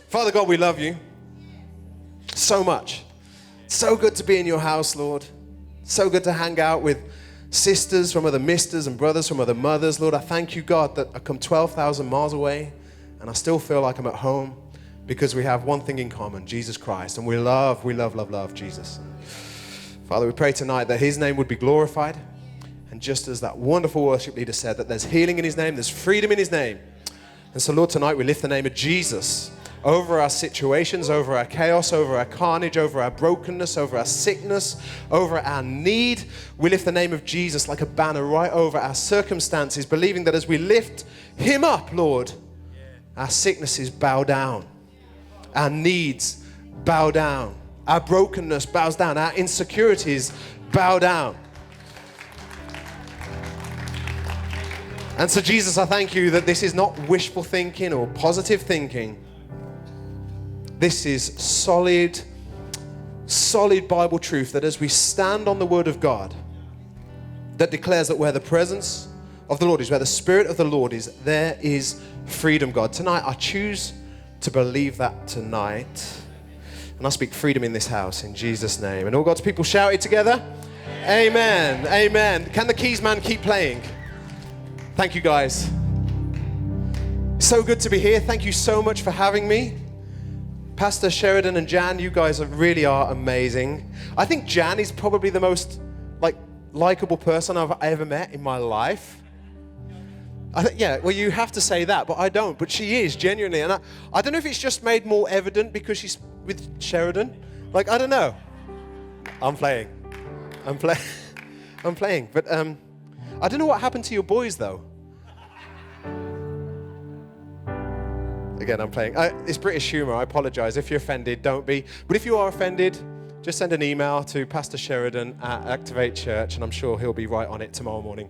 Father God, we love you so much. So good to be in your house, Lord. So good to hang out with sisters from other misters and brothers from other mothers. Lord, I thank you, God, that I come 12,000 miles away and I still feel like I'm at home because we have one thing in common, Jesus Christ. And we love Jesus. Father, we pray tonight that his name would be glorified. And just as that wonderful worship leader said, that there's healing in his name, there's freedom in his name. And so, Lord, tonight we lift the name of Jesus over our situations, over our chaos, over our carnage, over our brokenness, over our sickness, over our need. We lift the name of Jesus like a banner right over our circumstances, believing that as we lift him up, Lord, our sicknesses bow down, our needs bow down, our brokenness bows down, our insecurities bow down. And so, Jesus, I thank you that this is not wishful thinking or positive thinking. This is solid Bible truth that as we stand on the Word of God, that declares that where the presence of the Lord is, where the Spirit of the Lord is, there is freedom, God. Tonight, I choose to believe that tonight. And I speak freedom in this house in Jesus' name. And all God's people shout it together. Amen. Amen. Can the keys man keep playing? Thank you, guys. So good to be here. Thank you so much for having me. Pastor Sheridan and Jan, you guys really are amazing. I think Jan is probably the most likable person I've ever met in my life. Well, you have to say that, but I don't. But she is, genuinely. And I don't know if it's just made more evident because she's with Sheridan. I don't know. I'm playing. But I don't know what happened to your boys, though. Again, I'm playing. It's British humor. I apologize. If you're offended, don't be. But if you are offended, just send an email to Pastor Sheridan at Activate Church, and I'm sure he'll be right on it tomorrow morning.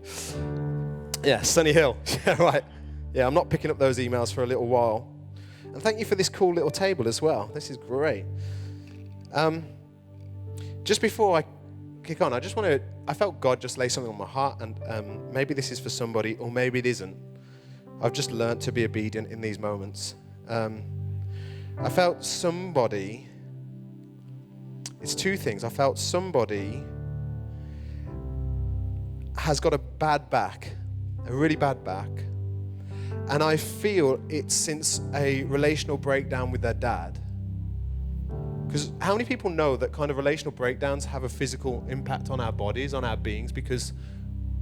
Yeah, Sunny Hill. Yeah, right. Yeah, I'm not picking up those emails for a little while. And thank you for this cool little table as well. This is great. Just before I kick on, I felt God just lay something on my heart, and maybe this is for somebody, or maybe it isn't. I've just learned to be obedient in these moments. I felt somebody, it's two things. I felt somebody has got a bad back, a really bad back. And I feel it's since a relational breakdown with their dad. Because how many people know that kind of relational breakdowns have a physical impact on our bodies, on our beings? Because,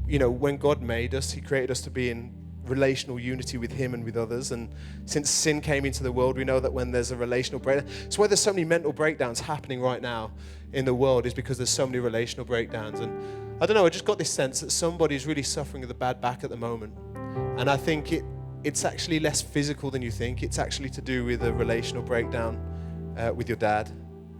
when God made us, he created us to be in relational unity with him and with others. And since sin came into the world, we know that when there's a relational breakdown, it's why there's so many mental breakdowns happening right now in the world, is because there's so many relational breakdowns. And I don't know, I just got this sense that somebody's really suffering with a bad back at the moment. And I think it's actually less physical than you think. It's actually to do with a relational breakdown with your dad.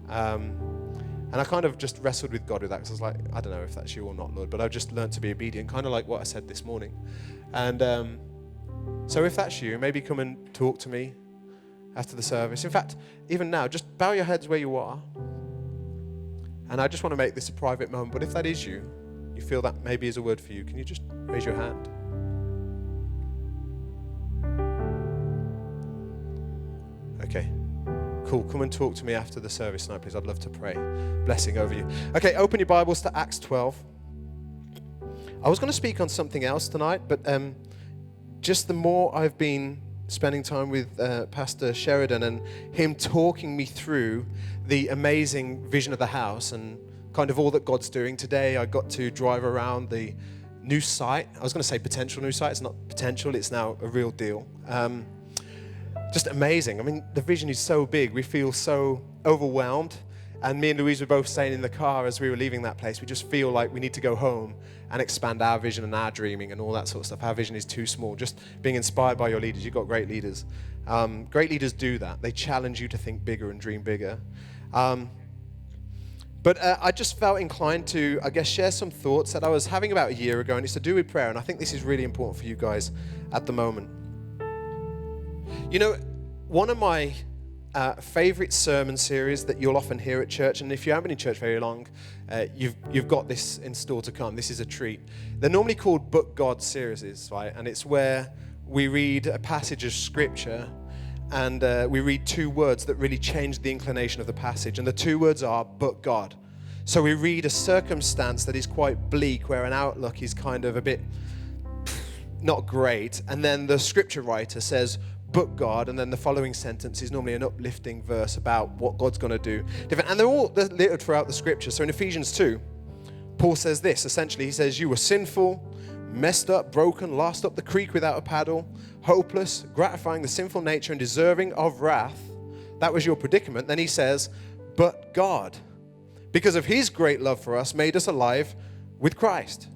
And I kind of just wrestled with God with that, because I was like, I don't know if that's you or not, Lord, but I've just learned to be obedient, kind of like what I said this morning. And so if that's you, maybe come and talk to me after the service. In fact, even now, just bow your heads where you are. And I just want to make this a private moment, but if that is you, you feel that maybe is a word for you, can you just raise your hand? Okay. Cool. Come and talk to me after the service tonight, please. I'd love to pray. Blessing over you. Okay, open your Bibles to Acts 12. I was going to speak on something else tonight, but just the more I've been spending time with Pastor Sheridan and him talking me through the amazing vision of the house and kind of all that God's doing today, I got to drive around the new site. I was going to say potential new site. It's not potential. It's now a real deal. Just amazing. I mean, the vision is so big. We feel so overwhelmed. And me and Louise were both saying in the car as we were leaving that place, we just feel like we need to go home and expand our vision and our dreaming and all that sort of stuff. Our vision is too small. Just being inspired by your leaders. You've got great leaders. Great leaders do that. They challenge you to think bigger and dream bigger. But I just felt inclined to, share some thoughts that I was having about a year ago, and it's to do with prayer. And I think this is really important for you guys at the moment. One of my favorite sermon series that you'll often hear at church, and if you haven't been in church very long, you've got this in store to come. This is a treat. They're normally called Book God series, right? And it's where we read a passage of scripture and we read two words that really change the inclination of the passage. And the two words are, but God. So we read a circumstance that is quite bleak, where an outlook is kind of a bit not great. And then the scripture writer says, but God, and then the following sentence is normally an uplifting verse about what God's going to do different. And they're littered throughout the scripture. So in Ephesians 2, Paul says this, essentially, he says, you were sinful, messed up, broken, lost up the creek without a paddle, hopeless, gratifying the sinful nature and deserving of wrath. That was your predicament. Then he says, but God, because of his great love for us, made us alive with Christ.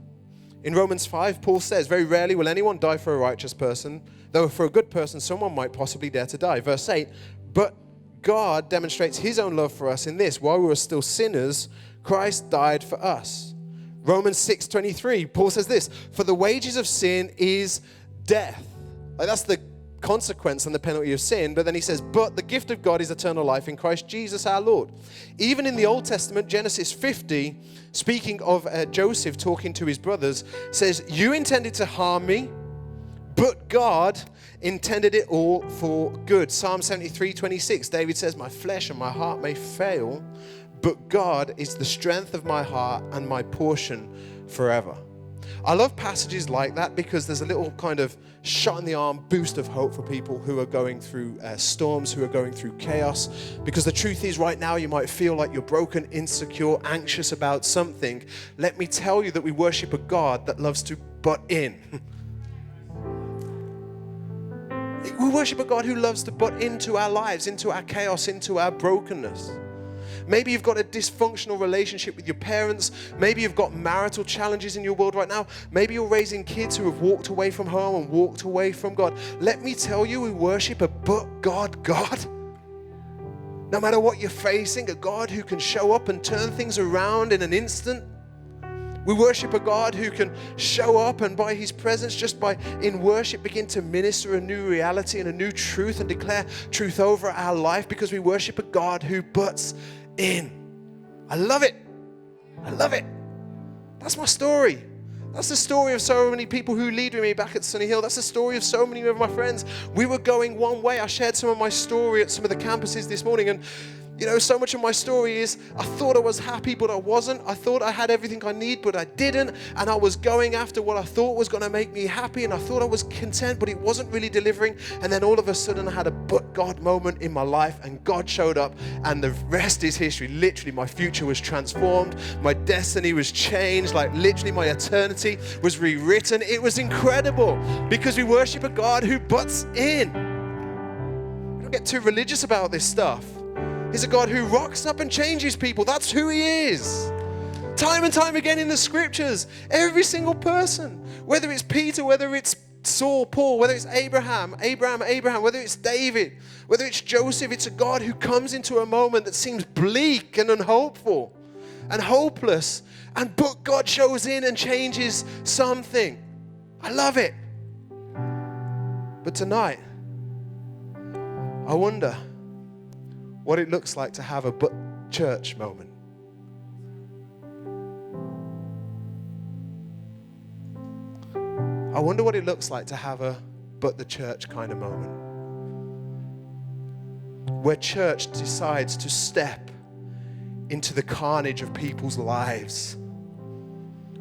In Romans 5, Paul says, very rarely will anyone die for a righteous person, though for a good person, someone might possibly dare to die. Verse 8, but God demonstrates his own love for us in this: while we were still sinners, Christ died for us. Romans 6:23, Paul says this: for the wages of sin is death. Like, that's the consequence and the penalty of sin. But then he says, but the gift of God is eternal life in Christ Jesus our Lord. Even in the Old Testament, Genesis 50, speaking of Joseph talking to his brothers, says, you intended to harm me, but God intended it all for good. Psalm 73:26, David says, my flesh and my heart may fail, but God is the strength of my heart and my portion forever. I love passages like that because there's a little kind of shot in the arm boost of hope for people who are going through storms, who are going through chaos. Because the truth is, right now you might feel like you're broken, insecure, anxious about something. Let me tell you that we worship a God that loves to butt in. We worship a God who loves to butt into our lives, into our chaos, into our brokenness. Maybe you've got a dysfunctional relationship with your parents. Maybe you've got marital challenges in your world right now. Maybe you're raising kids who have walked away from home and walked away from God. Let me tell you, we worship a but God God. No matter what you're facing, a God who can show up and turn things around in an instant. We worship a God who can show up and by his presence, just by in worship, begin to minister a new reality and a new truth and declare truth over our life, because we worship a God who butts in. I love it. I love it. That's my story. That's the story of so many people who lead with me back at Sunny Hill. That's the story of so many of my friends. We were going one way. I shared some of my story at some of the campuses this morning, and you know, so much of my story is I thought I was happy, but I wasn't. I thought I had everything I need, but I didn't. And I was going after what I thought was going to make me happy, and I thought I was content, but it wasn't really delivering. And then all of a sudden I had a but God moment in my life, and God showed up, and the rest is history. Literally, my future was transformed. My destiny was changed. Like literally, my eternity was rewritten. It was incredible because we worship a God who butts in. Don't get too religious about this stuff. He's a God who rocks up and changes people. That's who he is. Time and time again in the scriptures, every single person, whether it's Peter, whether it's Saul, Paul, whether it's Abraham, whether it's David, whether it's Joseph, it's a God who comes into a moment that seems bleak and unhopeful and hopeless, but God shows in and changes something. I love it. But tonight, I wonder what it looks like to have a but church moment. I wonder what it looks like to have a but the church kind of moment, where church decides to step into the carnage of people's lives,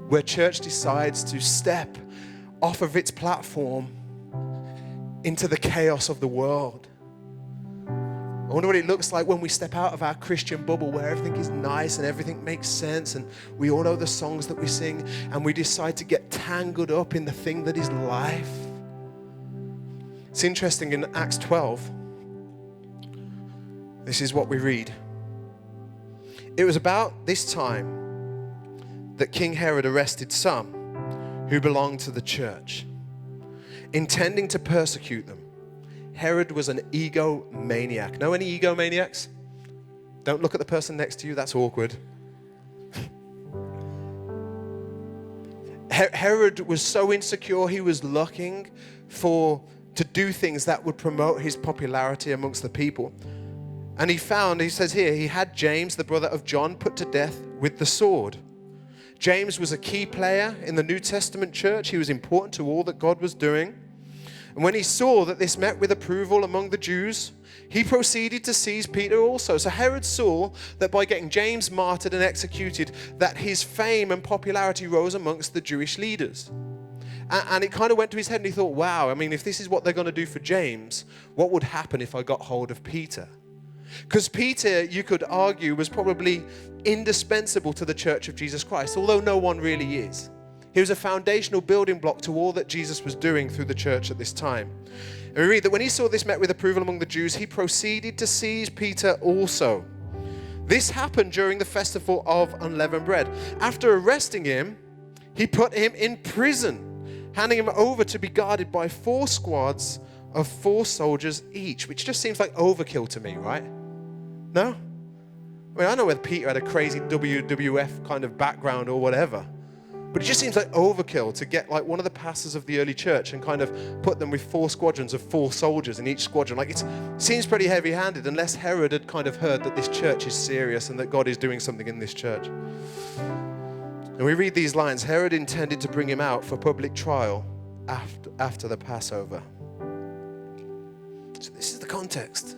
where church decides to step off of its platform into the chaos of the world. I wonder what it looks like when we step out of our Christian bubble, where everything is nice and everything makes sense and we all know the songs that we sing, and we decide to get tangled up in the thing that is life. It's interesting, in Acts 12, this is what we read. It was about this time that King Herod arrested some who belonged to the church, intending to persecute them. Herod was an egomaniac. Know any egomaniacs? Don't look at the person next to you, that's awkward. Herod was so insecure, he was looking to do things that would promote his popularity amongst the people. And he says here, he had James, the brother of John, put to death with the sword. James was a key player in the New Testament church. He was important to all that God was doing. And And when he saw that this met with approval among the Jews, he proceeded to seize Peter also. So Herod saw that by getting James martyred and executed, that his fame and popularity rose amongst the Jewish leaders. And it kind of went to his head and he thought, wow, I mean, if this is what they're going to do for James, what would happen if I got hold of Peter? Because Peter, you could argue, was probably indispensable to the Church of Jesus Christ, although no one really is. He was a foundational building block to all that Jesus was doing through the church at this time. And we read that when he saw this met with approval among the Jews, he proceeded to seize Peter also. This happened during the festival of unleavened bread. After arresting him, he put him in prison, handing him over to be guarded by 4 squads of 4 soldiers each, which just seems like overkill to me, right? No? I mean, I know whether Peter had a crazy WWF kind of background or whatever, but it just seems like overkill to get like one of the pastors of the early church and kind of put them with 4 squadrons of 4 soldiers in each squadron. Like, it seems pretty heavy-handed unless Herod had kind of heard that this church is serious and that God is doing something in this church. And we read these lines, Herod intended to bring him out for public trial after the Passover. So this is the context.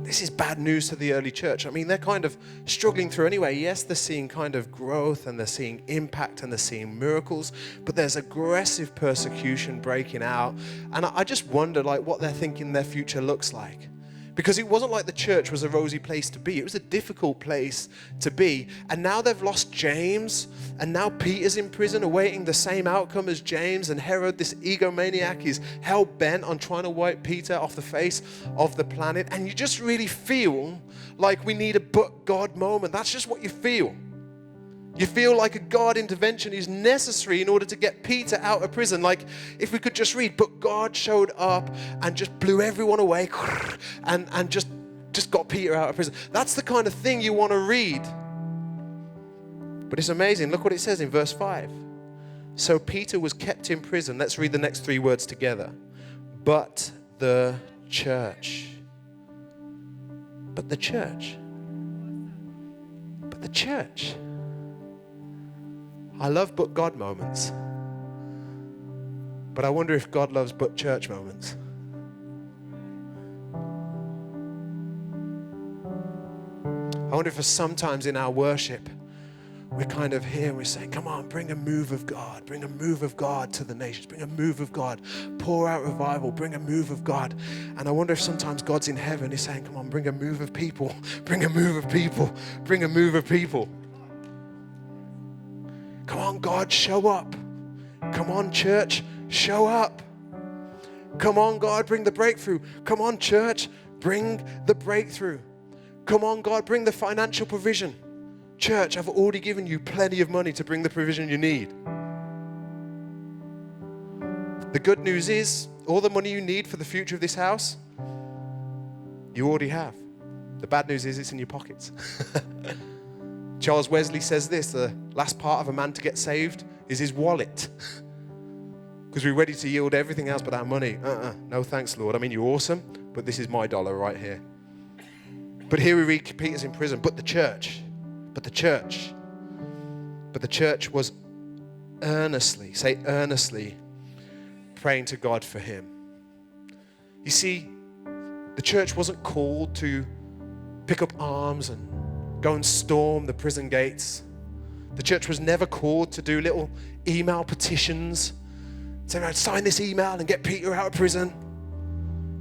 This is bad news to the early church. I mean, they're kind of struggling through anyway. Yes, they're seeing kind of growth and they're seeing impact and they're seeing miracles, but there's aggressive persecution breaking out. And I just wonder like what they're thinking their future looks like. Because it wasn't like the church was a rosy place to be. It was a difficult place to be. And now they've lost James. And now Peter's in prison awaiting the same outcome as James. And Herod, this egomaniac, is hell-bent on trying to wipe Peter off the face of the planet. And you just really feel like we need a but God moment. That's just what you feel. You feel like a God intervention is necessary in order to get Peter out of prison. Like if we could just read, but God showed up and just blew everyone away and just got Peter out of prison. That's the kind of thing you want to read. But it's amazing. Look what it says in verse 5. So Peter was kept in prison. Let's read the next 3 words together. But the church. But the church. But the church. I love but God moments, but I wonder if God loves but church moments. I wonder if sometimes in our worship, we're kind of here and we're saying, come on, bring a move of God to the nations, bring a move of God, pour out revival, bring a move of God. And I wonder if sometimes God's in heaven, he's saying, come on, bring a move of people, bring a move of people, bring a move of people. Come on, God, show up. Come on, church, show up. Come on, God, bring the breakthrough. Come on, church, bring the breakthrough. Come on, God, bring the financial provision. Church, I've already given you plenty of money to bring the provision you need. The good news is, all the money you need for the future of this house, you already have. The bad news is it's in your pockets. Charles Wesley says this, the last part of a man to get saved is his wallet. Because we're ready to yield everything else but our money. No thanks, Lord. I mean, you're awesome, but this is my dollar right here. But here we read Peter's in prison. But the church was earnestly, say earnestly, praying to God for him. You see, the church wasn't called to pick up arms and go and storm the prison gates. The church was never called to do little email petitions. Say, sign this email and get Peter out of prison.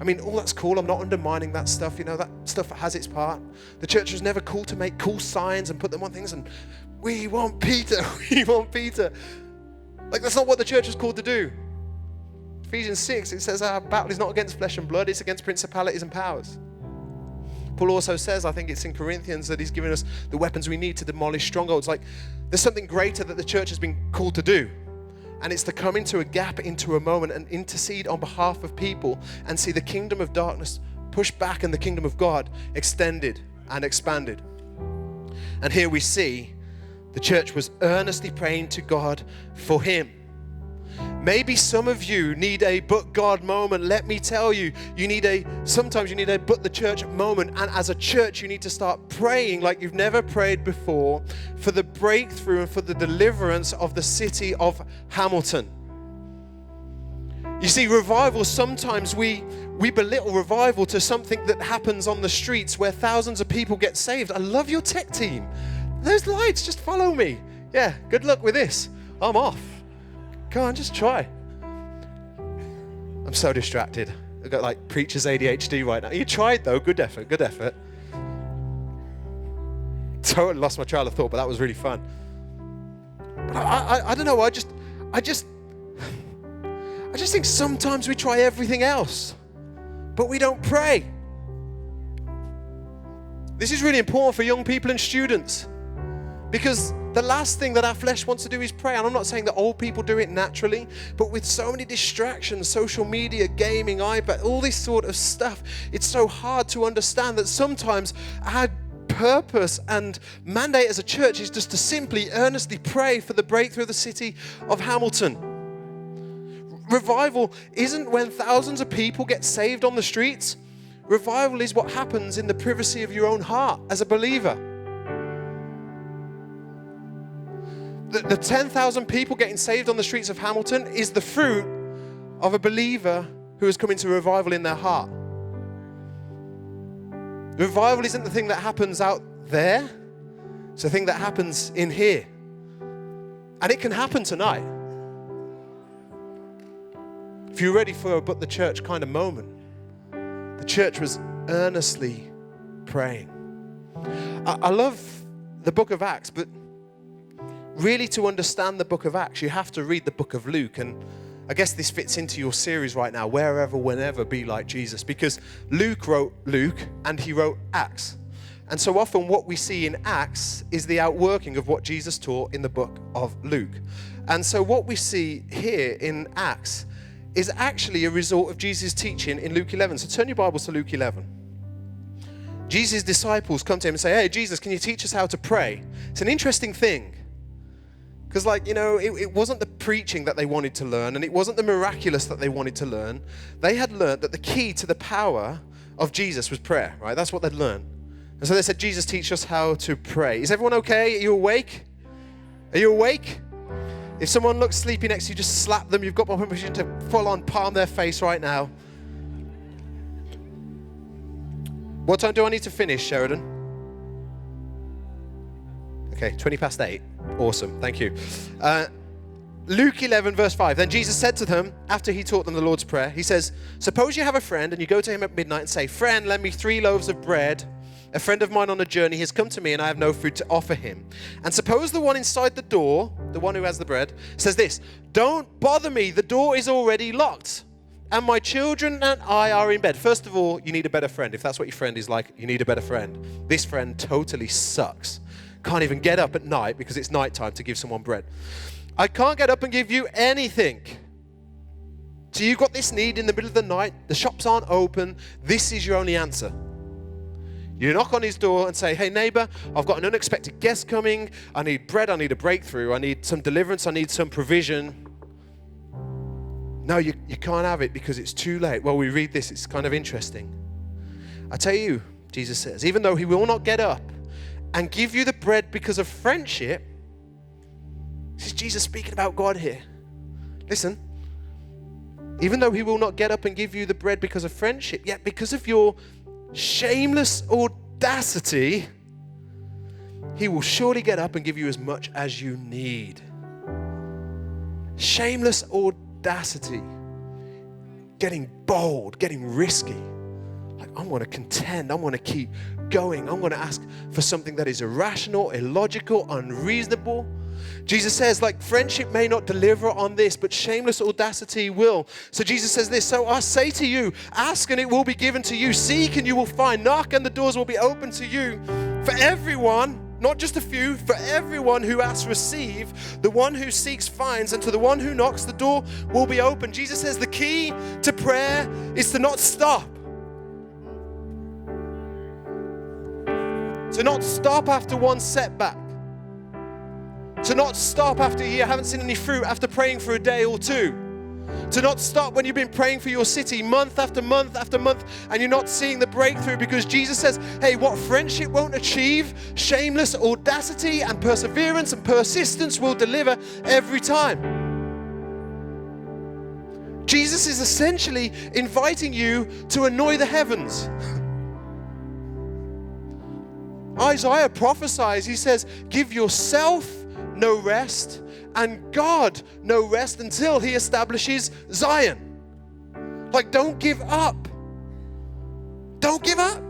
I mean, all that's cool. I'm not undermining that stuff. You know, that stuff has its part. The church was never called to make cool signs and put them on things and we want Peter, we want Peter. Like, that's not what the church was called to do. Ephesians 6, it says our battle is not against flesh and blood, it's against principalities and powers. Paul also says, I think it's in Corinthians, that he's given us the weapons we need to demolish strongholds. Like, there's something greater that the church has been called to do. And it's to come into a gap, into a moment, and intercede on behalf of people and see the kingdom of darkness pushed back and the kingdom of God extended and expanded. And here we see the church was earnestly praying to God for him. Maybe some of you need a but God moment. Let me tell you, sometimes you need a but the church moment. And as a church, you need to start praying like you've never prayed before for the breakthrough and for the deliverance of the city of Hamilton. You see, revival, sometimes we belittle revival to something that happens on the streets where thousands of people get saved. I love your tech team. Those lights, just follow me. Yeah, good luck with this. I'm off. Go on, just try. I'm so distracted. I've got like preacher's ADHD right now. You tried though, good effort, good effort. Totally lost my trail of thought, but that was really fun. But I don't know, I just think sometimes we try everything else, but we don't pray. This is really important for young people and students, because the last thing that our flesh wants to do is pray. And I'm not saying that old people do it naturally, but with so many distractions, social media, gaming, iPad, all this sort of stuff, it's so hard to understand that sometimes our purpose and mandate as a church is just to simply earnestly pray for the breakthrough of the city of Hamilton. Revival isn't when thousands of people get saved on the streets. Revival is what happens in the privacy of your own heart as a believer. The 10,000 people getting saved on the streets of Hamilton is the fruit of a believer who has come into revival in their heart. Revival isn't the thing that happens out there. It's the thing that happens in here. And it can happen tonight. If you're ready for a but the church kind of moment, the church was earnestly praying. I love the book of Acts, but really to understand the book of Acts, you have to read the book of Luke. And I guess this fits into your series right now, Wherever, Whenever, Be Like Jesus, because Luke wrote Luke and he wrote Acts. And so often what we see in Acts is the outworking of what Jesus taught in the book of Luke. And so what we see here in Acts is actually a result of Jesus' teaching in Luke 11. So turn your Bibles to Luke 11. Jesus' disciples come to him and say, hey, Jesus, can you teach us how to pray? It's an interesting thing. Because it wasn't the preaching that they wanted to learn, and it wasn't the miraculous that they wanted to learn. They had learned that the key to the power of Jesus was prayer, right? That's what they'd learned. And so they said, Jesus, teach us how to pray. Is everyone okay? Are you awake? Are you awake? If someone looks sleepy next to you, just slap them. You've got my permission to full on palm their face right now. What time do I need to finish, Sheridan? Okay, 20 past 8. Awesome, thank you. Luke 11, verse 5. Then Jesus said to them, after he taught them the Lord's Prayer, he says, suppose you have a friend and you go to him at midnight and say, friend, lend me 3 loaves of bread. A friend of mine on a journey has come to me and I have no food to offer him. And suppose the one inside the door, the one who has the bread, says this, don't bother me, the door is already locked. And my children and I are in bed. First of all, you need a better friend. If that's what your friend is like, you need a better friend. This friend totally sucks. Can't even get up at night because it's nighttime to give someone bread. I can't get up and give you anything. So you've got this need in the middle of the night. The shops aren't open. This is your only answer. You knock on his door and say, hey, neighbor, I've got an unexpected guest coming. I need bread. I need a breakthrough. I need some deliverance. I need some provision. No, you can't have it because it's too late. Well, we read this. It's kind of interesting. I tell you, Jesus says, even though he will not get up and give you the bread because of friendship. This is Jesus speaking about God here. Listen. Even though he will not get up and give you the bread because of friendship, yet because of your shameless audacity, he will surely get up and give you as much as you need. Shameless audacity. Getting bold, getting risky. Like, I'm going to contend. I'm going to keep going. I'm going to ask for something that is irrational, illogical, unreasonable. Jesus says, like, friendship may not deliver on this, but shameless audacity will. So Jesus says this, so I say to you, ask and it will be given to you. Seek and you will find. Knock and the doors will be open to you. For everyone, not just a few, for everyone who asks, receive. The one who seeks, finds. And to the one who knocks, the door will be open. Jesus says the key to prayer is to not stop. To not stop after one setback. To not stop after you haven't seen any fruit after praying for a day or two. To not stop when you've been praying for your city month after month after month and you're not seeing the breakthrough, because Jesus says, hey, what friendship won't achieve, shameless audacity and perseverance and persistence will deliver every time. Jesus is essentially inviting you to annoy the heavens. Isaiah prophesies, he says, give yourself no rest and God no rest until he establishes Zion. Like, don't give up. Don't give up.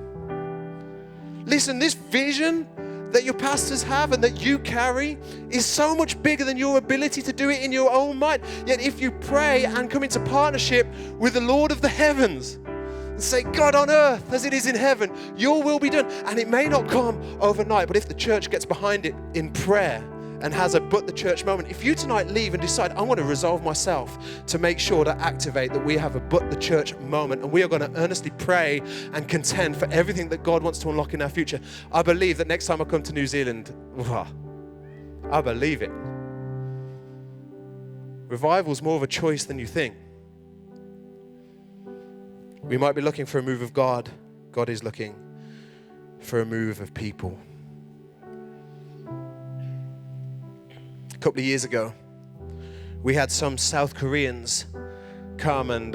Listen, this vision that your pastors have and that you carry is so much bigger than your ability to do it in your own mind. Yet if you pray and come into partnership with the Lord of the heavens and say, God, on earth as it is in heaven, your will be done. And it may not come overnight, but if the church gets behind it in prayer and has a but the church moment, if you tonight leave and decide, I want to resolve myself to make sure to activate that we have a but the church moment, and we are going to earnestly pray and contend for everything that God wants to unlock in our future, I believe that next time I come to New Zealand, I believe it. Revival's more of a choice than you think. We might be looking for a move of God. God is looking for a move of people. A couple of years ago, we had some South Koreans come, and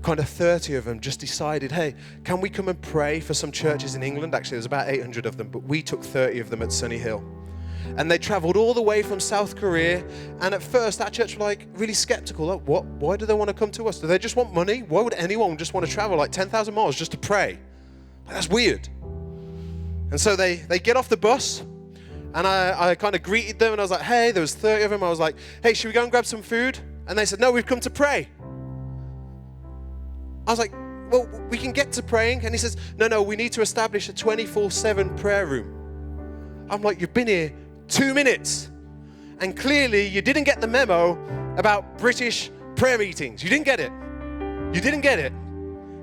kind of 30 of them just decided, hey, can we come and pray for some churches in England? Actually, there's about 800 of them, but we took 30 of them at Sunny Hill. And they traveled all the way from South Korea. And at first, that church were like really skeptical. Like, what? Why do they want to come to us? Do they just want money? Why would anyone just want to travel like 10,000 miles just to pray? Like, that's weird. And so they get off the bus, and I kind of greeted them, and I was like, hey, there was 30 of them. I was like, hey, should we go and grab some food? And they said, no, we've come to pray. I was like, well, we can get to praying. And he says, no, we need to establish a 24/7 prayer room. I'm like, you've been here 2 minutes, and clearly you didn't get the memo about British prayer meetings. You didn't get it. You didn't get it.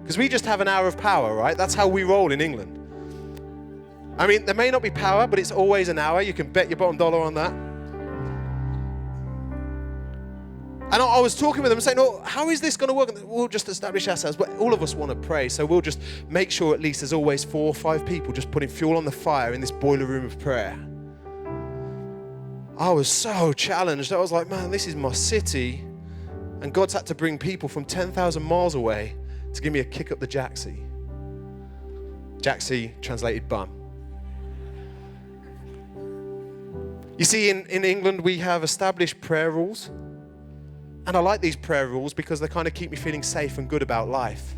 Because we just have an hour of power, right? That's how we roll in England. I mean, there may not be power, but it's always an hour. You can bet your bottom dollar on that. And I was talking with them saying, oh, how is this going to work? And we'll just establish ourselves. But all of us want to pray, so we'll just make sure at least there's always 4 or 5 people just putting fuel on the fire in this boiler room of prayer. I was so challenged. I was like, man, this is my city. And God's had to bring people from 10,000 miles away to give me a kick up the jacksie. Jacksie, translated bum. You see, in England, we have established prayer rules. And I like these prayer rules because they kind of keep me feeling safe and good about life.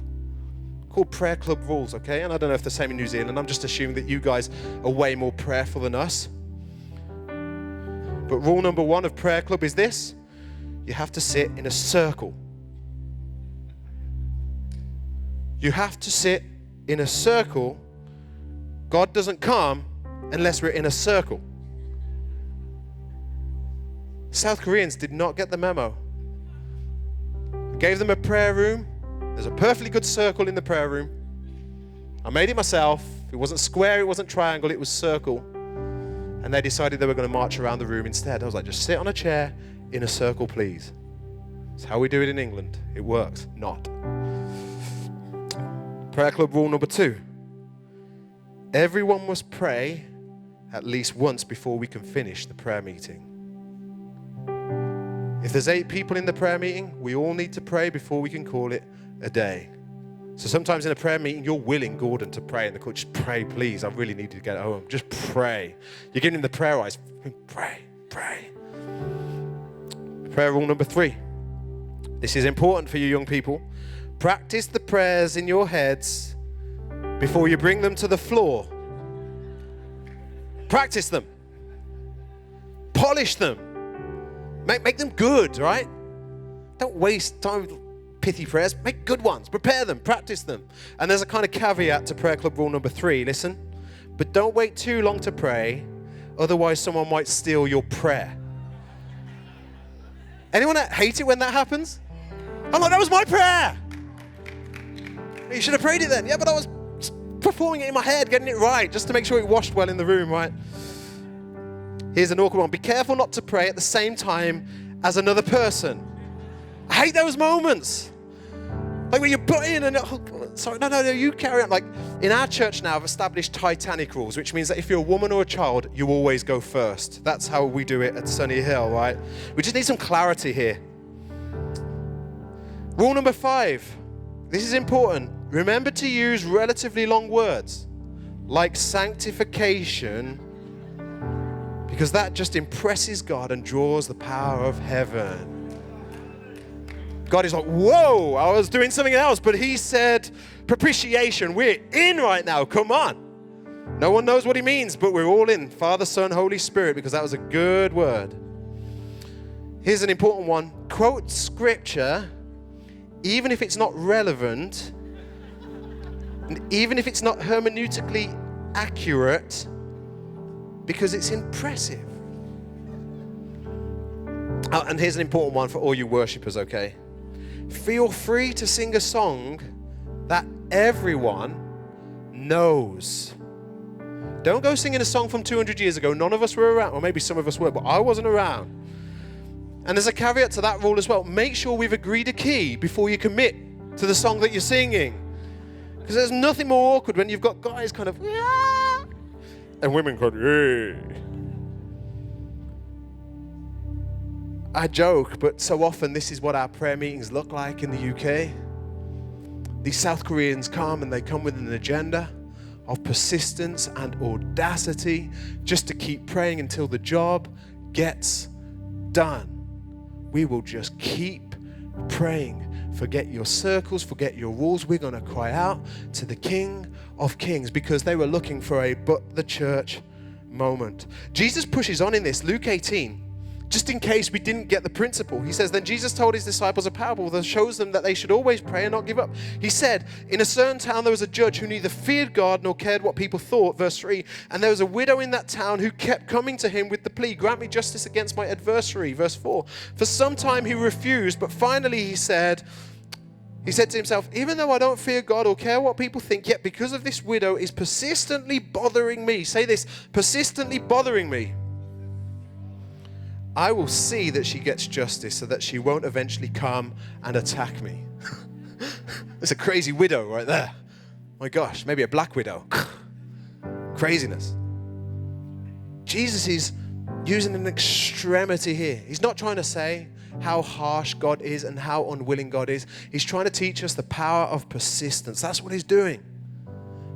Called prayer club rules, okay? And I don't know if the same in New Zealand. I'm just assuming that you guys are way more prayerful than us. But rule number 1 of prayer club is this: you have to sit in a circle. You have to sit in a circle. God doesn't come unless we're in a circle. South Koreans did not get the memo. I gave them a prayer room. There's a perfectly good circle in the prayer room. I made it myself. It wasn't square, it wasn't triangle, it was circle. And they decided they were going to march around the room instead. I was like, just sit on a chair in a circle, please. That's how we do it in England. It works. Not. Prayer club rule number 2. Everyone must pray at least once before we can finish the prayer meeting. If there's 8 people in the prayer meeting, we all need to pray before we can call it a day. So sometimes in a prayer meeting, you're willing, Gordon, to pray. And the coach, just pray, please. I really need to get home. Just pray. You're giving him the prayer eyes. Pray. Prayer rule number 3. This is important for you young people. Practice the prayers in your heads before you bring them to the floor. Practice them. Polish them. Make them good, right? Don't waste time with pithy prayers. Make good ones. Prepare them. Practice them. And there's a kind of caveat to prayer club rule number 3. Listen. But don't wait too long to pray. Otherwise, someone might steal your prayer. Anyone hate it when that happens? I'm like, that was my prayer. You should have prayed it then. Yeah, but I was performing it in my head, getting it right, just to make sure it washed well in the room, right? Here's an awkward one. Be careful not to pray at the same time as another person. I hate those moments. Like when you butt in and, no, you carry on. Like in our church now, I've established Titanic rules, which means that if you're a woman or a child, you always go first. That's how we do it at Sunny Hill, right? We just need some clarity here. Rule number 5. This is important. Remember to use relatively long words like sanctification, because that just impresses God and draws the power of heaven. God is like, whoa, I was doing something else, but he said propitiation. We're in right now. Come on. No one knows what he means, but we're all in. Father, Son, Holy Spirit, because that was a good word. Here's an important one. Quote scripture, even if it's not relevant, and even if it's not hermeneutically accurate, because it's impressive. Oh, and here's an important one for all you worshipers, okay? Feel free to sing a song that everyone knows. Don't go singing a song from 200 years ago. None of us were around, or maybe some of us were, but I wasn't around. And there's a caveat to that rule as well. Make sure we've agreed a key before you commit to the song that you're singing. Because there's nothing more awkward when you've got guys kind of, yeah, and women kind of, yeah. I joke, but so often this is what our prayer meetings look like in the UK. These South Koreans come and they come with an agenda of persistence and audacity just to keep praying until the job gets done. We will just keep praying. Forget your circles, forget your rules. We're going to cry out to the King of Kings, because they were looking for a but the church moment. Jesus pushes on in this. Luke 18, just in case we didn't get the principle. He says, then Jesus told his disciples a parable that shows them that they should always pray and not give up. He said, in a certain town there was a judge who neither feared God nor cared what people thought. Verse 3, and there was a widow in that town who kept coming to him with the plea, grant me justice against my adversary. Verse 4, for some time he refused, but finally he said to himself, even though I don't fear God or care what people think, yet because of this widow is persistently bothering me. Say this, persistently bothering me. I will see that she gets justice so that she won't eventually come and attack me. It's a crazy widow right there. My gosh, maybe a black widow. Craziness. Jesus is using an extremity here. He's not trying to say how harsh God is and how unwilling God is. He's trying to teach us the power of persistence. That's what he's doing.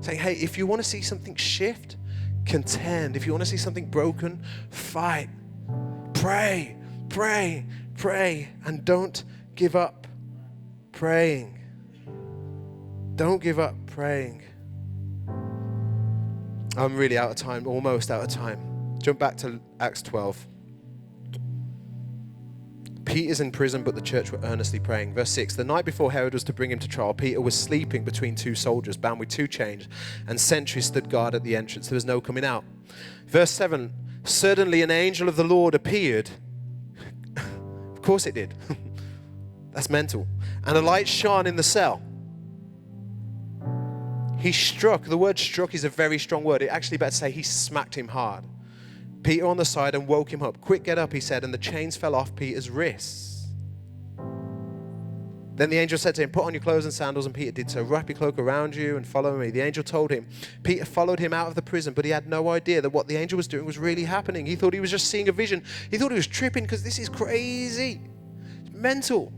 Saying, hey, if you want to see something shift, contend. If you want to see something broken, fight. Pray, pray, pray, and don't give up praying. Don't give up praying. I'm really out of time, almost out of time. Jump back to Acts 12. Peter's in prison, but the church were earnestly praying. Verse 6, the night before Herod was to bring him to trial, Peter was sleeping between two soldiers, bound with two chains, and sentries stood guard at the entrance. There was no coming out. Verse 7, suddenly an angel of the Lord appeared. Of course it did. That's mental. And a light shone in the cell. He struck. The word struck is a very strong word. It actually better say he smacked him hard. Peter on the side and woke him up. Quick, get up, he said, and the chains fell off Peter's wrists. Then the angel said to him, put on your clothes and sandals, and Peter did so. Wrap your cloak around you and follow me. The angel told him. Peter followed him out of the prison, but he had no idea that what the angel was doing was really happening. He thought he was just seeing a vision. He thought he was tripping because this is crazy. It's mental.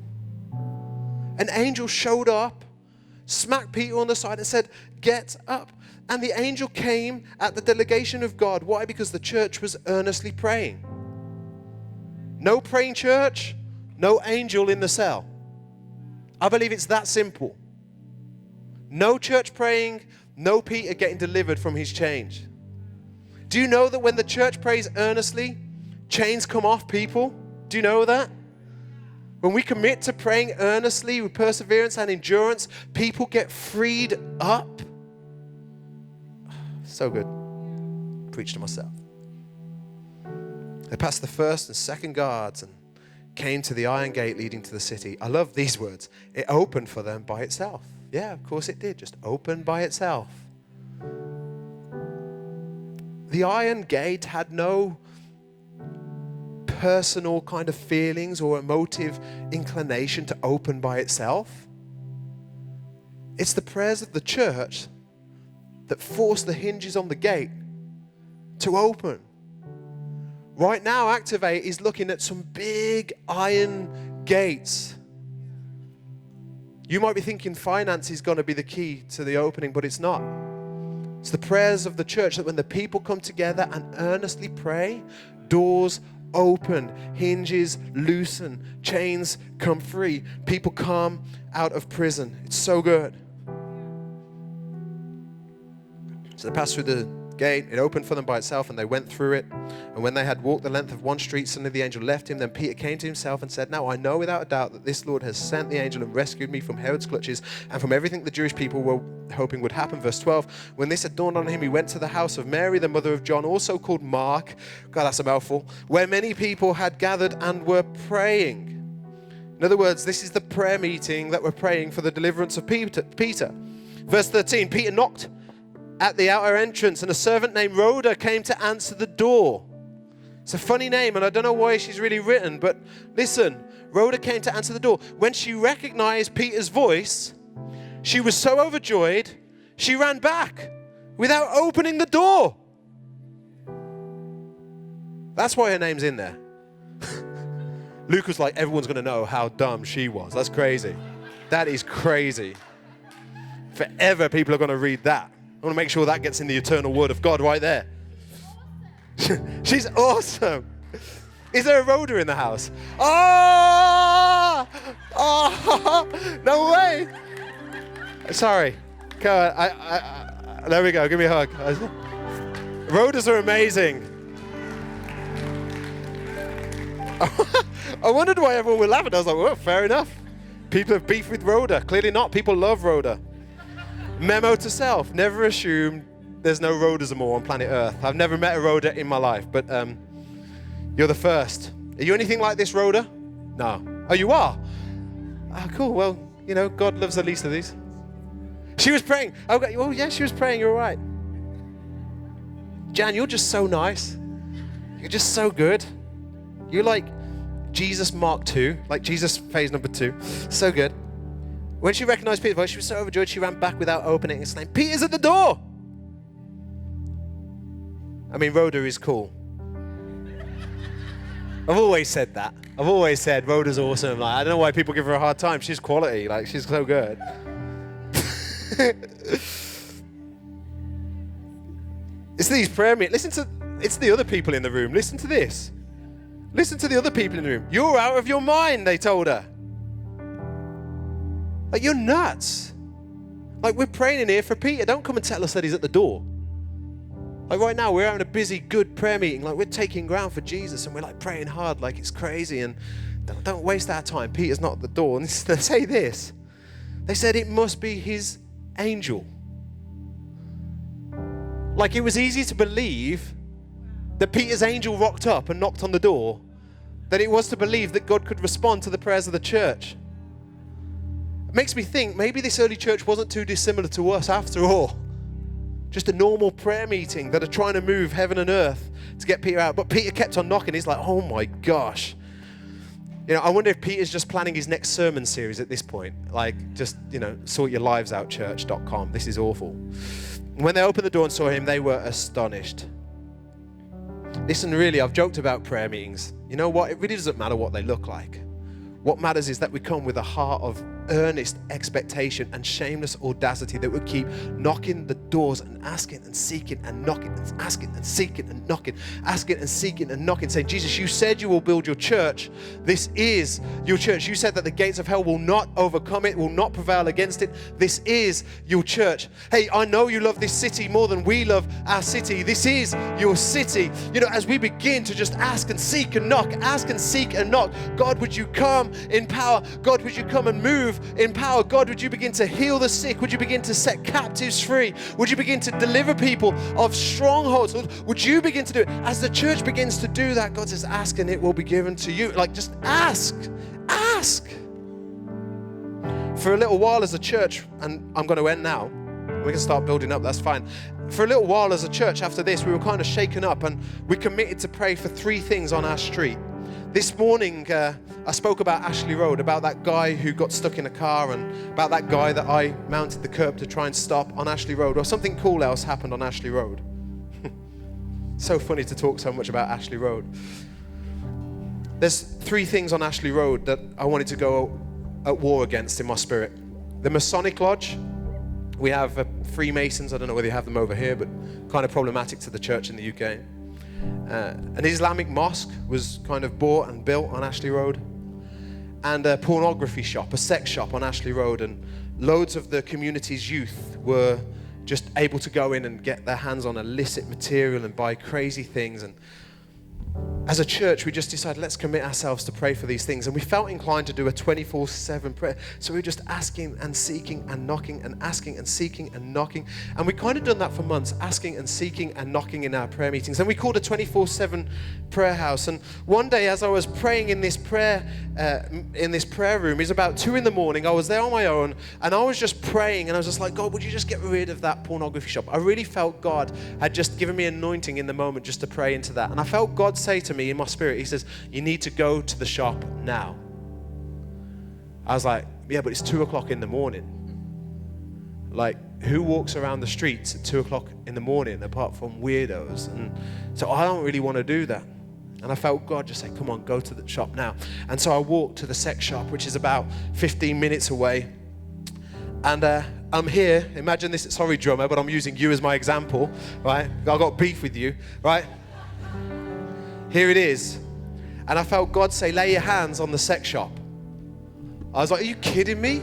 An angel showed up, smacked Peter on the side and said, get up. And the angel came at the delegation of God. Why? Because the church was earnestly praying. No praying church, no angel in the cell. I believe it's that simple. No church praying, no Peter getting delivered from his chains. Do you know that when the church prays earnestly, chains come off people? Do you know that? When we commit to praying earnestly with perseverance and endurance, people get freed up. So good. Preach to myself. They passed the first and second guards and came to the iron gate leading to the city. I love these words. It opened for them by itself. Yeah, of course it did. Just opened by itself. The iron gate had no personal kind of feelings or emotive inclination to open by itself. It's the prayers of the church that force the hinges on the gate to open. Right now, Activate is looking at some big iron gates. You might be thinking finance is going to be the key to the opening, but it's not. It's the prayers of the church that when the people come together and earnestly pray, doors open, hinges loosen, chains come free, people come out of prison. It's so good. So they passed through the gate, it opened for them by itself, and they went through it. And when they had walked the length of one street, suddenly the angel left him. Then Peter came to himself and said, now I know without a doubt that this Lord has sent the angel and rescued me from Herod's clutches and from everything the Jewish people were hoping would happen. Verse 12, when this had dawned on him, he went to the house of Mary, the mother of John, also called Mark. God, that's a mouthful. Where many people had gathered and were praying. In other words, this is the prayer meeting that we're praying for the deliverance of Peter. Verse 13, Peter knocked at the outer entrance, and a servant named Rhoda came to answer the door. It's a funny name, and I don't know why she's really written, but listen, Rhoda came to answer the door. When she recognized Peter's voice, she was so overjoyed, she ran back without opening the door. That's why her name's in there. Luke was like, everyone's going to know how dumb she was. That's crazy. That is crazy. Forever people are going to read that. I want to make sure that gets in the eternal word of God right there. She's awesome. Is there a Rhoda in the house? Oh! No way. Sorry. Come on. There we go. Give me a hug. Rhodas are amazing. I wondered why everyone was laughing. I was like, well, fair enough. People have beef with Rhoda. Clearly not. People love Rhoda. Memo to self, never assume there's no Rhodas more on planet Earth. I've never met a Rhoda in my life, but you're the first. Are you anything like this Rhoda? No. Oh, you are? Ah, cool. Well, you know, God loves the least of these. She was praying. Oh, yeah, she was praying. You're all right. Jan, you're just so nice. You're just so good. You're like Jesus Mark II, like Jesus phase number 2. So good. When she recognized Peter's voice, she was so overjoyed, she ran back without opening and exclaimed, Peter's at the door! I mean, Rhoda is cool. I've always said that. I've always said Rhoda's awesome. Like, I don't know why people give her a hard time. She's quality. Like, she's so good. It's these prayer meetings. It's the other people in the room. Listen to this. Listen to the other people in the room. You're out of your mind, they told her. Like, you're nuts. Like, we're praying in here for Peter. Don't come and tell us that he's at the door. Like, right now, we're having a busy, good prayer meeting. Like, we're taking ground for Jesus, and we're, like, praying hard like it's crazy. And don't waste our time. Peter's not at the door. And they say this. They said it must be his angel. Like, it was easy to believe that Peter's angel rocked up and knocked on the door than it was to believe that God could respond to the prayers of the church. Makes me think maybe this early church wasn't too dissimilar to us after all. Just a normal prayer meeting that are trying to move heaven and earth to get Peter out. But Peter kept on knocking. He's like, oh my gosh. You know, I wonder if Peter's just planning his next sermon series at this point. Like, just, you know, sortyourlivesoutchurch.com. This is awful. When they opened the door and saw him, they were astonished. Listen, really, I've joked about prayer meetings. You know what? It really doesn't matter what they look like. What matters is that we come with a heart of earnest expectation and shameless audacity that would keep knocking the doors and asking and seeking and knocking and asking and seeking and knocking, asking and seeking and knocking, saying, Jesus, you said you will build your church. This is your church. You said that the gates of hell will not overcome it, will not prevail against it. This is your church. Hey, I know you love this city more than we love our city. This is your city. You know, as we begin to just ask and seek and knock, ask and seek and knock, God, would you come in power? God, would you come and move in power? God, would you begin to heal the sick? Would you begin to set captives free? Would you begin to deliver people of strongholds? Would you begin to do it? As the church begins to do that, God says, ask and it will be given to you. Like, just ask. Ask. For a little while as a church, and I'm going to end now. We can start building up, that's fine. For a little while as a church after this, we were kind of shaken up and we committed to pray for 3 things on our street. This morning, I spoke about Ashley Road, about that guy who got stuck in a car and about that guy that I mounted the curb to try and stop on Ashley Road. Or something cool else happened on Ashley Road. So funny to talk so much about Ashley Road. There's 3 things on Ashley Road that I wanted to go at war against in my spirit. The Masonic Lodge, we have Freemasons. I don't know whether you have them over here, but kind of problematic to the church in the UK. An Islamic mosque was kind of bought and built on Ashley Road. And a pornography shop, a sex shop on Ashley Road. And loads of the community's youth were just able to go in and get their hands on illicit material and buy crazy things. And as a church, we just decided, let's commit ourselves to pray for these things. And we felt inclined to do a 24/7 prayer. So we were just asking and seeking and knocking and asking and seeking and knocking. And we kind of done that for months, asking and seeking and knocking in our prayer meetings. And we called a 24/7 prayer house. And one day, as I was praying in this prayer room, it was about 2 a.m. I was there on my own, and I was just praying. And I was just like, God, would you just get rid of that pornography shop? I really felt God had just given me anointing in the moment just to pray into that. And I felt God say to me in my spirit, he says, you need to go to the shop now. I was like, yeah, but it's 2 o'clock in the morning. Like, who walks around the streets at 2 o'clock in the morning apart from weirdos? And so I don't really want to do that. And I felt God just say, come on, go to the shop now. And so I walked to the sex shop, which is about 15 minutes away. And I'm here. Imagine this, sorry drummer, but I'm using you as my example, right? I got beef with you, right? Here it is. And I felt God say, lay your hands on the sex shop. I was like, are you kidding me?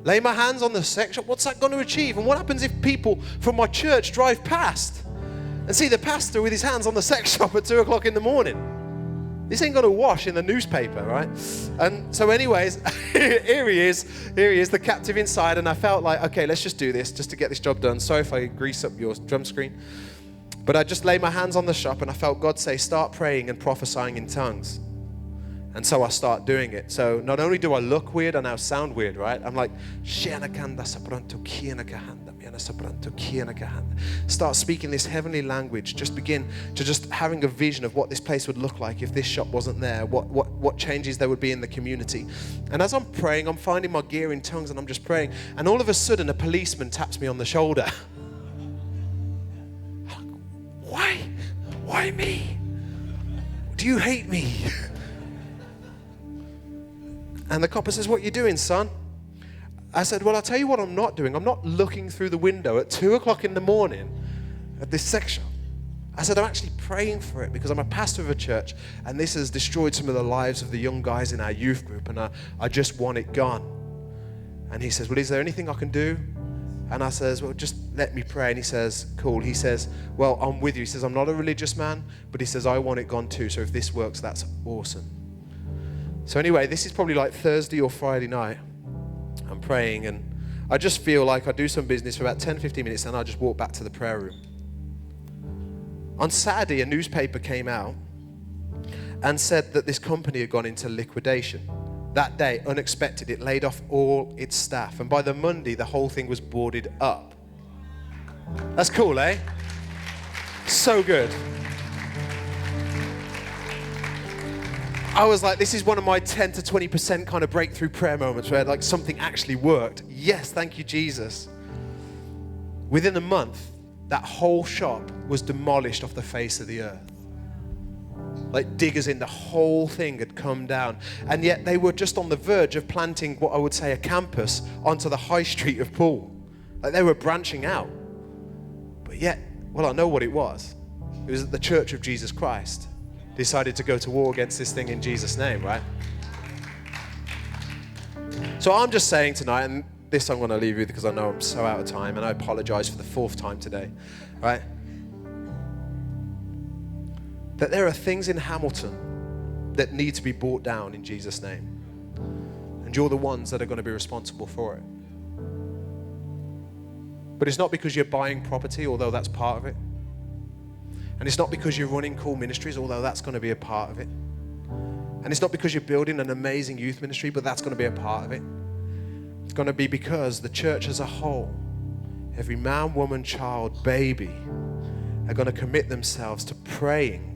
Lay my hands on the sex shop? What's that going to achieve? And what happens if people from my church drive past and see the pastor with his hands on the sex shop at 2 o'clock in the morning? This ain't going to wash in the newspaper, right? And so anyways, here he is, the captive inside. And I felt like, okay, let's just do this just to get this job done. Sorry if I grease up your drum screen. But I just laid my hands on the shop and I felt God say, start praying and prophesying in tongues. And so I start doing it. So not only do I look weird, I now sound weird, right? I'm like, start speaking this heavenly language. Just begin to just having a vision of what this place would look like if this shop wasn't there, what changes there would be in the community. And as I'm praying, I'm finding my gear in tongues and I'm just praying. And all of a sudden, a policeman taps me on the shoulder. Why me? Do you hate me? And the copper says, what are you doing, son? I said, well, I'll tell you what I'm not doing. I'm not looking through the window at 2 o'clock in the morning at this sex shop. I said, I'm actually praying for it because I'm a pastor of a church and this has destroyed some of the lives of the young guys in our youth group and I just want it gone. And he says, well, is there anything I can do? And I says, well, just let me pray. And he says, cool. He says, well, I'm with you. He says, I'm not a religious man, but he says, I want it gone too. So if this works, that's awesome. So anyway, this is probably like Thursday or Friday night. I'm praying and I just feel like I do some business for about 10, 15 minutes and I just walk back to the prayer room. On Saturday, a newspaper came out and said that this company had gone into liquidation. That day, unexpected, it laid off all its staff. And by the Monday, the whole thing was boarded up. That's cool, eh? So good. I was like, this is one of my 10 to 20% kind of breakthrough prayer moments where like something actually worked. Yes, thank you, Jesus. Within a month, that whole shop was demolished off the face of the earth. Like diggers in, the whole thing had come down. And yet they were just on the verge of planting what I would say a campus onto the high street of Poole. Like they were branching out. But yet, well, I know what it was. It was that the Church of Jesus Christ decided to go to war against this thing in Jesus' name, right? So I'm just saying tonight, and this I'm going to leave you because I know I'm so out of time, and I apologize for the 4th time today, right? That there are things in Hamilton that need to be brought down in Jesus' name. And you're the ones that are going to be responsible for it. But it's not because you're buying property, although that's part of it. And it's not because you're running cool ministries, although that's going to be a part of it. And it's not because you're building an amazing youth ministry, but that's going to be a part of it. It's going to be because the church as a whole, every man, woman, child, baby, are going to commit themselves to praying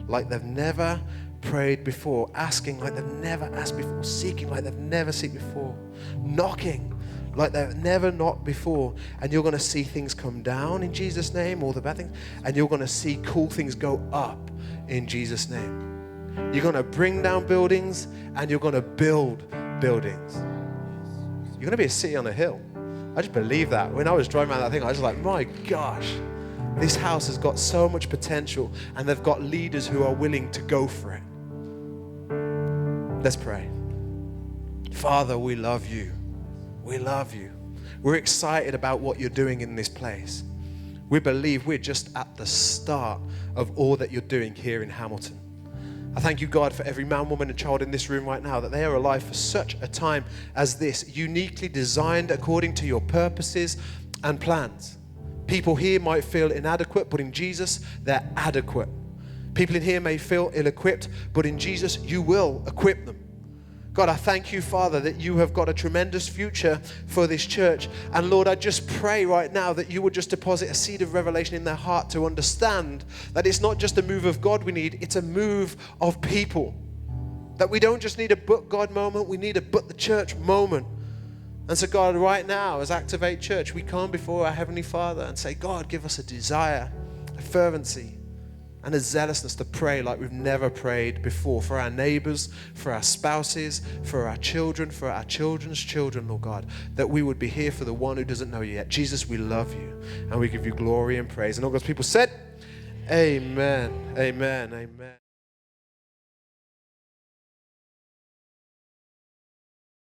like they've never prayed before, asking like they've never asked before, seeking like they've never seeked before, knocking like they've never knocked before. And you're going to see things come down in Jesus' name, all the bad things, and you're going to see cool things go up in Jesus' name. You're going to bring down buildings and you're going to build buildings. You're going to be a city on a hill. I just believe that. When I was driving around that thing, I was like, my gosh, this house has got so much potential, and they've got leaders who are willing to go for it. Let's pray. Father, we love you. We love you. We're excited about what you're doing in this place. We believe we're just at the start of all that you're doing here in Hamilton. I thank you, God, for every man, woman, and child in this room right now, that they are alive for such a time as this, uniquely designed according to your purposes and plans. People here might feel inadequate, but in Jesus, they're adequate. People in here may feel ill-equipped, but in Jesus, you will equip them. God, I thank you, Father, that you have got a tremendous future for this church. And Lord, I just pray right now that you would just deposit a seed of revelation in their heart to understand that it's not just a move of God we need, it's a move of people. That we don't just need a but God moment, we need a but the church moment. And so God, right now, as Activate Church, we come before our Heavenly Father and say, God, give us a desire, a fervency, and a zealousness to pray like we've never prayed before, for our neighbors, for our spouses, for our children, for our children's children, Lord God, that we would be here for the one who doesn't know you yet. Jesus, we love you, and we give you glory and praise. And all God's people said, amen, amen, amen.